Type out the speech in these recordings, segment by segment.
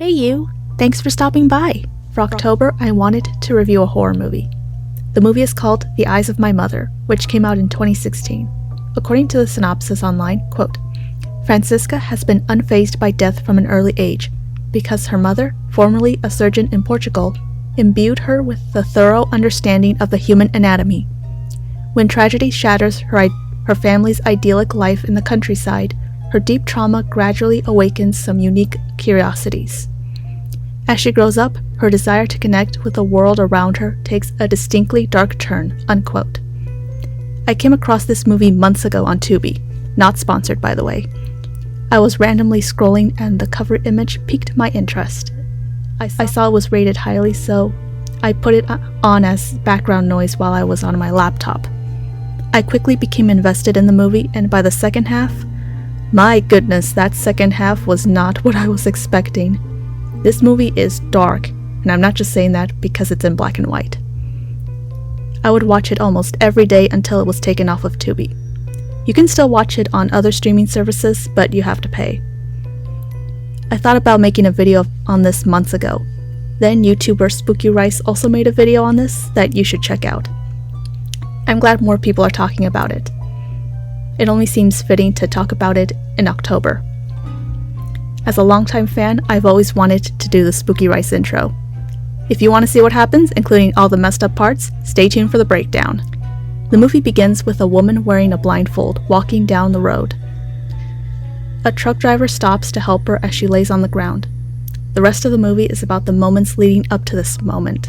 Hey you! Thanks for stopping by! For October, I wanted to review a horror movie. The movie is called The Eyes of My Mother, which came out in 2016. According to the synopsis online, quote, Francisca has been unfazed by death from an early age, because her mother, formerly a surgeon in Portugal, imbued her with a thorough understanding of the human anatomy. When tragedy shatters her family's idyllic life in the countryside, her deep trauma gradually awakens some unique curiosities. As she grows up, her desire to connect with the world around her takes a distinctly dark turn, unquote. I came across this movie months ago on Tubi, not sponsored by the way. I was randomly scrolling and the cover image piqued my interest. I saw it was rated highly, so I put it on as background noise while I was on my laptop. I quickly became invested in the movie, and by the second half, my goodness, that second half was not what I was expecting. This movie is dark, and I'm not just saying that because it's in black and white. I would watch it almost every day until it was taken off of Tubi. You can still watch it on other streaming services, but you have to pay. I thought about making a video on this months ago. Then YouTuber SpookyRice also made a video on this that you should check out. I'm glad more people are talking about it. It only seems fitting to talk about it in October. As a longtime fan, I've always wanted to do the SpookyRice intro. If you want to see what happens, including all the messed up parts, stay tuned for the breakdown. The movie begins with a woman wearing a blindfold walking down the road. A truck driver stops to help her as she lays on the ground. The rest of the movie is about the moments leading up to this moment.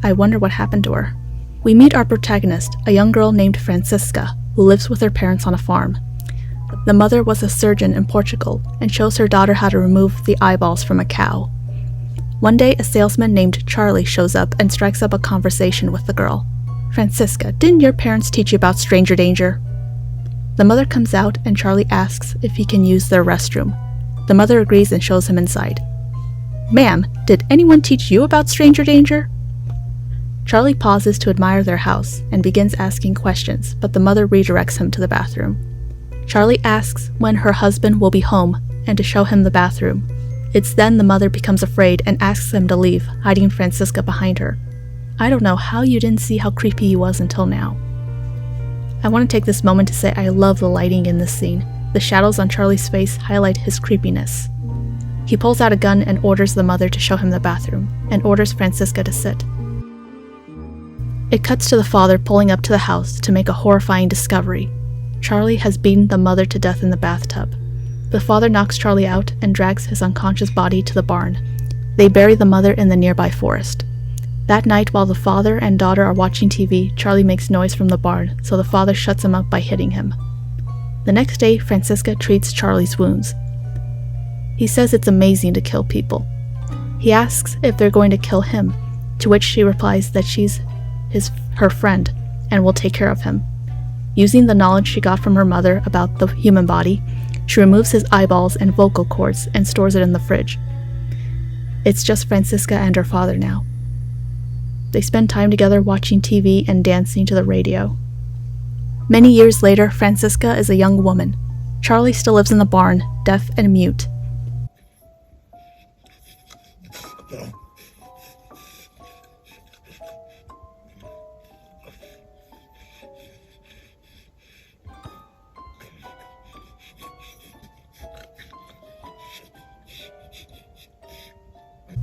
I wonder what happened to her. We meet our protagonist, a young girl named Francisca, who lives with her parents on a farm. The mother was a surgeon in Portugal and shows her daughter how to remove the eyeballs from a cow. One day, a salesman named Charlie shows up and strikes up a conversation with the girl. Francisca, didn't your parents teach you about stranger danger? The mother comes out and Charlie asks if he can use their restroom. The mother agrees and shows him inside. Ma'am, did anyone teach you about stranger danger? Charlie pauses to admire their house and begins asking questions, but the mother redirects him to the bathroom. Charlie asks when her husband will be home and to show him the bathroom. It's then the mother becomes afraid and asks him to leave, hiding Francisca behind her. I don't know how you didn't see how creepy he was until now. I want to take this moment to say I love the lighting in this scene. The shadows on Charlie's face highlight his creepiness. He pulls out a gun and orders the mother to show him the bathroom, and orders Francisca to sit. It cuts to the father pulling up to the house to make a horrifying discovery. Charlie has beaten the mother to death in the bathtub. The father knocks Charlie out and drags his unconscious body to the barn. They bury the mother in the nearby forest. That night, while the father and daughter are watching TV, Charlie makes noise from the barn, so the father shuts him up by hitting him. The next day, Francisca treats Charlie's wounds. He says it's amazing to kill people. He asks if they're going to kill him, to which she replies that she's her friend and will take care of him. Using the knowledge she got from her mother about the human body, she removes his eyeballs and vocal cords and stores it in the fridge. It's just Francisca and her father now. They spend time together watching TV and dancing to the radio. Many years later, Francisca is a young woman. Charlie still lives in the barn, deaf and mute.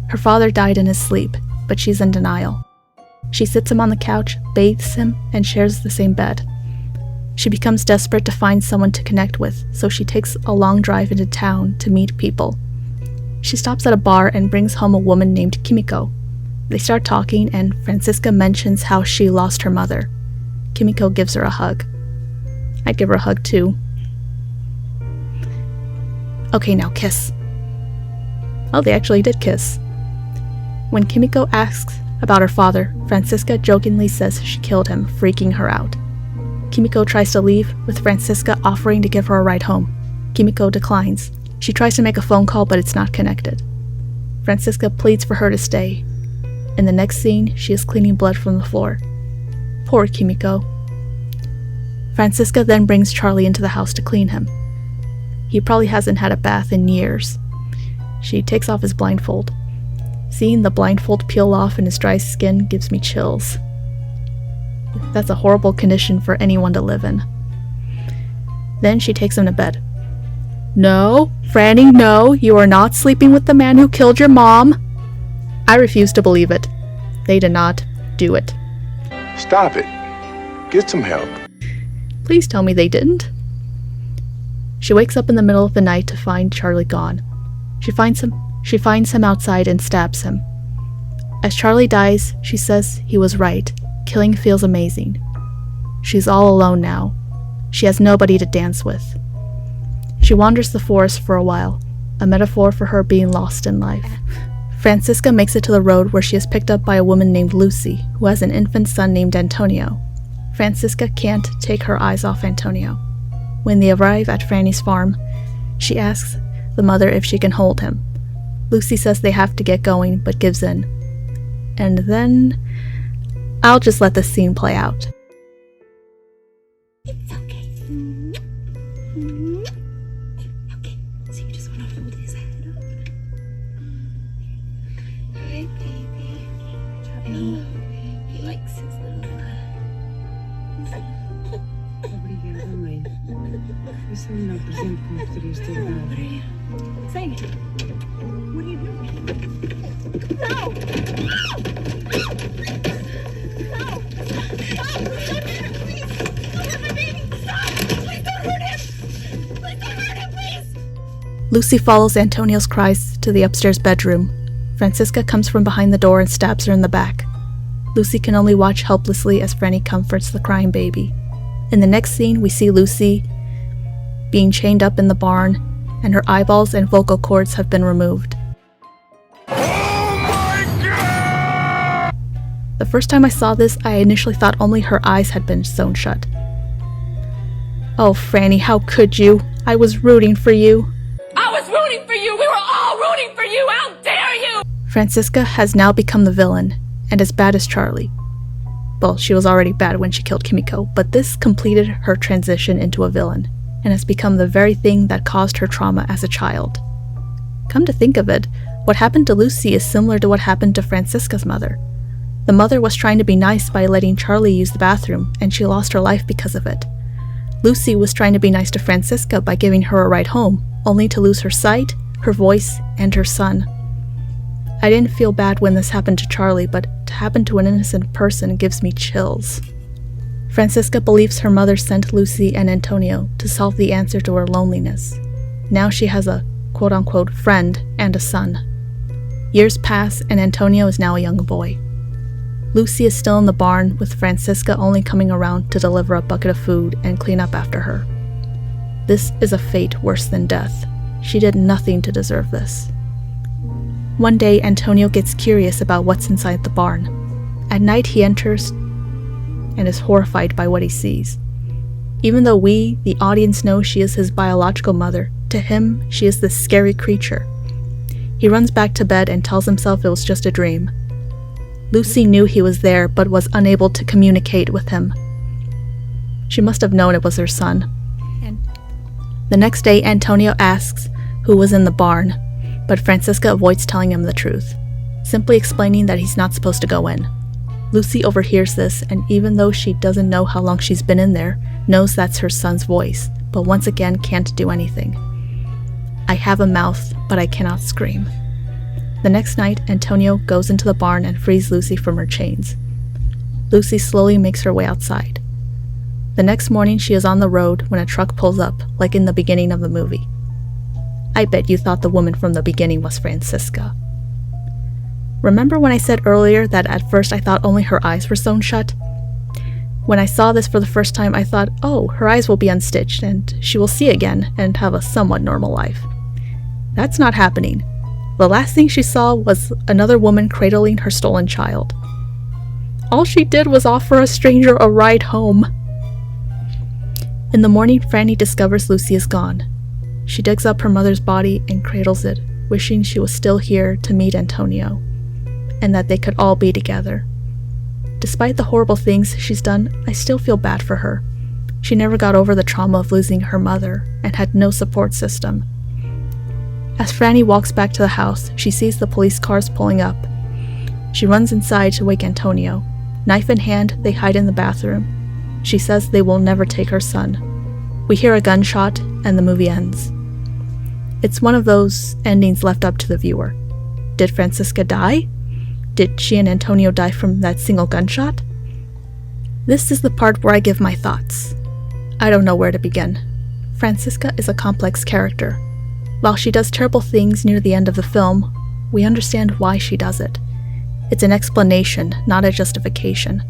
Her father died in his sleep, but she's in denial. She sits him on the couch, bathes him, and shares the same bed. She becomes desperate to find someone to connect with, so she takes a long drive into town to meet people. She stops at a bar and brings home a woman named Kimiko. They start talking, and Francisca mentions how she lost her mother. Kimiko gives her a hug. I'd give her a hug too. Okay, now kiss. Oh, they actually did kiss. When Kimiko asks about her father, Francisca jokingly says she killed him, freaking her out. Kimiko tries to leave, with Francisca offering to give her a ride home. Kimiko declines. She tries to make a phone call, but it's not connected. Francisca pleads for her to stay. In the next scene, she is cleaning blood from the floor. Poor Kimiko. Francisca then brings Charlie into the house to clean him. He probably hasn't had a bath in years. She takes off his blindfold. Seeing the blindfold peel off and his dry skin gives me chills. That's a horrible condition for anyone to live in. Then she takes him to bed. "No, Franny, no, you are not sleeping with the man who killed your mom." I refuse to believe it. They did not do it. Stop it. Get some help. Please tell me they didn't. She wakes up in the middle of the night to find Charlie gone. She finds him outside and stabs him. As Charlie dies, she says he was right. Killing feels amazing. She's all alone now. She has nobody to dance with. She wanders the forest for a while, a metaphor for her being lost in life. Francisca makes it to the road where she is picked up by a woman named Lucy, who has an infant son named Antonio. Francisca can't take her eyes off Antonio. When they arrive at Franny's farm, she asks the mother if she can hold him. Lucy says they have to get going, but gives in. And then, I'll just let the scene play out. It's okay. Okay, so you just want to hold his head up. Alright, baby. And he likes his little Obrigada, mãe. Esse é o melhor presente que me poderias ter dado. Say it. What are you doing? No! Lucy follows Antonio's cries to the upstairs bedroom. Francisca comes from behind the door and stabs her in the back. Lucy can only watch helplessly as Franny comforts the crying baby. In the next scene, we see Lucy being chained up in the barn, and her eyeballs and vocal cords have been removed. The first time I saw this, I initially thought only her eyes had been sewn shut. Oh, Franny, how could you? I was rooting for you. I was rooting for you! We were all rooting for you! How dare you! Francisca has now become the villain, and as bad as Charlie. Well, she was already bad when she killed Kimiko, but this completed her transition into a villain, and has become the very thing that caused her trauma as a child. Come to think of it, what happened to Lucy is similar to what happened to Francisca's mother. The mother was trying to be nice by letting Charlie use the bathroom, and she lost her life because of it. Lucy was trying to be nice to Francisca by giving her a ride home, only to lose her sight, her voice, and her son. I didn't feel bad when this happened to Charlie, but to happen to an innocent person gives me chills. Francisca believes her mother sent Lucy and Antonio to solve the answer to her loneliness. Now she has a quote-unquote friend and a son. Years pass and Antonio is now a young boy. Lucy is still in the barn, with Francisca only coming around to deliver a bucket of food and clean up after her. This is a fate worse than death. She did nothing to deserve this. One day, Antonio gets curious about what's inside the barn. At night, he enters and is horrified by what he sees. Even though we, the audience, know she is his biological mother, to him, she is this scary creature. He runs back to bed and tells himself it was just a dream. Lucy knew he was there, but was unable to communicate with him. She must have known it was her son. The next day, Antonio asks who was in the barn, but Francisca avoids telling him the truth, simply explaining that he's not supposed to go in. Lucy overhears this, and even though she doesn't know how long she's been in there, knows that's her son's voice, but once again can't do anything. I have a mouth, but I cannot scream. The next night, Antonio goes into the barn and frees Lucy from her chains. Lucy slowly makes her way outside. The next morning, she is on the road when a truck pulls up, like in the beginning of the movie. I bet you thought the woman from the beginning was Francisca. Remember when I said earlier that at first I thought only her eyes were sewn shut? When I saw this for the first time, I thought, oh, her eyes will be unstitched and she will see again and have a somewhat normal life. That's not happening. The last thing she saw was another woman cradling her stolen child. All she did was offer a stranger a ride home. In the morning, Franny discovers Lucy is gone. She digs up her mother's body and cradles it, wishing she was still here to meet Antonio, and that they could all be together. Despite the horrible things she's done, I still feel bad for her. She never got over the trauma of losing her mother and had no support system. As Franny walks back to the house, she sees the police cars pulling up. She runs inside to wake Antonio. Knife in hand, they hide in the bathroom. She says they will never take her son. We hear a gunshot, and the movie ends. It's one of those endings left up to the viewer. Did Francisca die? Did she and Antonio die from that single gunshot? This is the part where I give my thoughts. I don't know where to begin. Francisca is a complex character. While she does terrible things near the end of the film, we understand why she does it. It's an explanation, not a justification.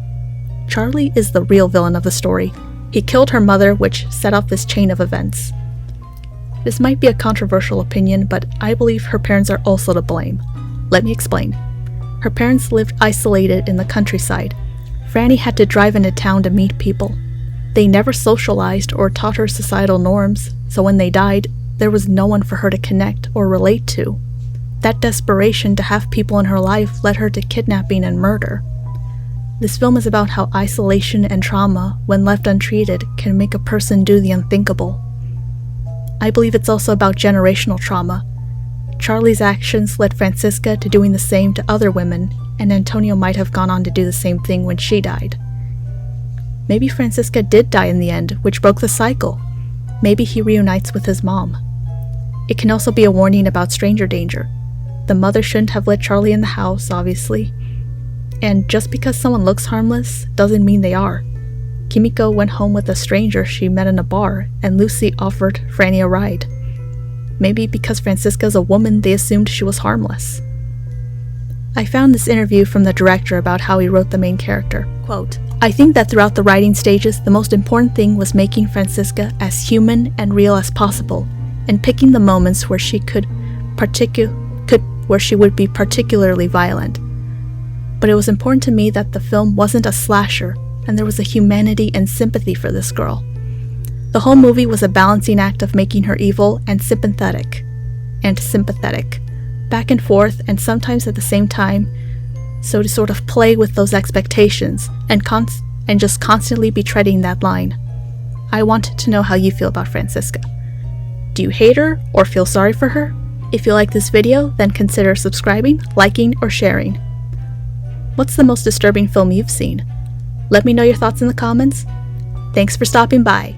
Charlie is the real villain of the story. He killed her mother, which set off this chain of events. This might be a controversial opinion, but I believe her parents are also to blame. Let me explain. Her parents lived isolated in the countryside. Franny had to drive into town to meet people. They never socialized or taught her societal norms, so when they died, there was no one for her to connect or relate to. That desperation to have people in her life led her to kidnapping and murder. This film is about how isolation and trauma, when left untreated, can make a person do the unthinkable. I believe it's also about generational trauma. Charlie's actions led Francisca to doing the same to other women, and Antonio might have gone on to do the same thing when she died. Maybe Francisca did die in the end, which broke the cycle. Maybe he reunites with his mom. It can also be a warning about stranger danger. The mother shouldn't have let Charlie in the house, obviously. And just because someone looks harmless doesn't mean they are. Kimiko went home with a stranger she met in a bar, and Lucy offered Franny a ride. Maybe because Francisca's a woman, they assumed she was harmless. I found this interview from the director about how he wrote the main character. Quote, "I think that throughout the writing stages, the most important thing was making Francisca as human and real as possible, and picking the moments where she would be particularly violent. But it was important to me that the film wasn't a slasher, and there was a humanity and sympathy for this girl. The whole movie was a balancing act of making her evil and sympathetic, back and forth, and sometimes at the same time, so to sort of play with those expectations and just constantly be treading that line. I want to know how you feel about Francisca. Do you hate her or feel sorry for her? If you like this video, then consider subscribing, liking, or sharing. What's the most disturbing film you've seen? Let me know your thoughts in the comments. Thanks for stopping by.